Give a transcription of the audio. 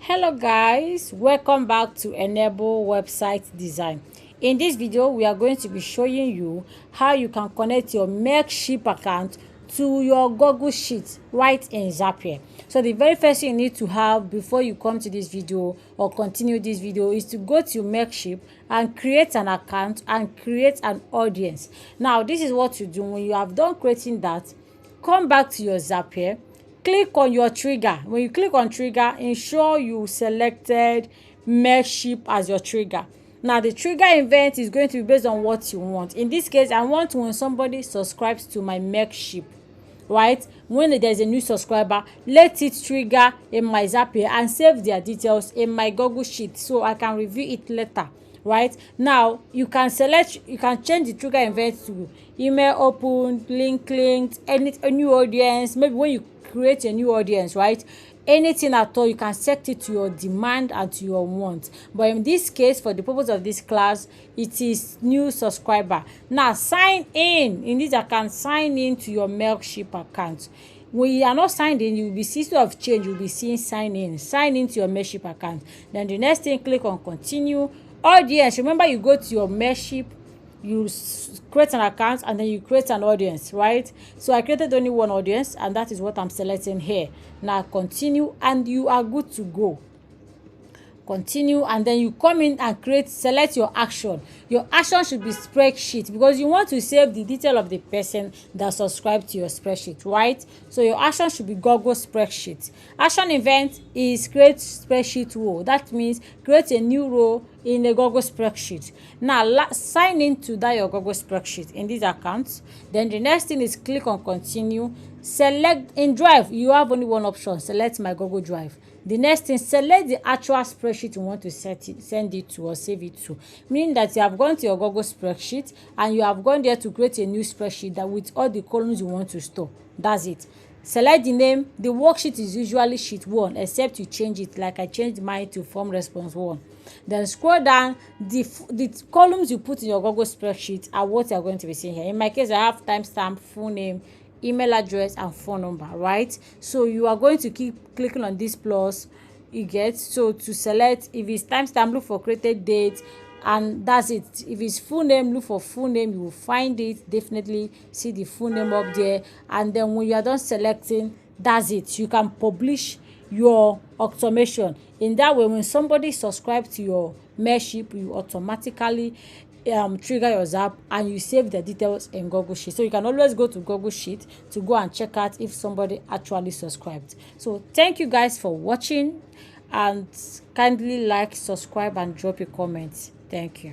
Hello guys, welcome back to Enable Website Design. In this video, we are going to be showing you how you can connect your Mailchimp account to your Google Sheet right in Zapier. So the very first thing you need to have before you come to this video or continue this video is to go to Mailchimp and create an account and create an audience. Now, this is what you do. When you have done creating that, come back to your Zapier. Click on your trigger. When you click on trigger, ensure you selected Mailchimp as your trigger. Now, the trigger event is going to be based on what you want. In this case, I want when somebody subscribes to my Mailchimp, right? When there's a new subscriber, let it trigger in my Zapier and save their details in my Google Sheet so I can review it later. Right now, you can change the trigger event to email open, link linked, a new audience. Maybe when you create a new audience, right? Anything at all, you can set it to your demand and to your want. But in this case, for the purpose of this class, it is new subscriber. Now, sign in this account. Sign in to your Mailchimp account. When you are not signed in, you will be seeing of change. You will be seeing sign in to your Mailchimp account. Then the next thing, click on continue. Audience, remember, you go to your Mailchimp, you create an account, and then you create an audience, right? So I created only one audience, and that is what I'm selecting here. Now continue, and you are good to go. Continue, and then you come in and select your action. Your action should be spreadsheet, because you want to save the detail of the person that subscribed to your spreadsheet, right? So your action should be Google spreadsheet. Action event is create spreadsheet row. That means create a new row in a Google spreadsheet. Now sign in to that your Google spreadsheet in this account. Then the next thing is click on continue. Select in Drive. You have only one option. Select my Google Drive. The next thing, select the actual spreadsheet you want to send it to or save it to. Meaning that you have gone to your Google spreadsheet and you have gone there to create a new spreadsheet that with all the columns you want to store. That's it. Select the name. The worksheet is usually sheet 1, except you change it, like I changed mine to form response 1. Then scroll down. The columns you put in your Google spreadsheet are what you are going to be seeing here. In my case, I have timestamp, full name, email address, and phone number, right? So you are going to keep clicking on this plus, you get. So to select, if it's timestamp, look for created date, and that's it. If it's full name, look for full name. You will find it, definitely see the full name up there. And then when you are done selecting, that's it. You can publish your automation. In that way, when somebody subscribes to your Mailchimp, you automatically trigger your Zap and you save the details in Google Sheet. So you can always go to Google Sheet to go and check out if somebody actually subscribed. So thank you guys for watching, and kindly like, subscribe, and drop your comments. Thank you.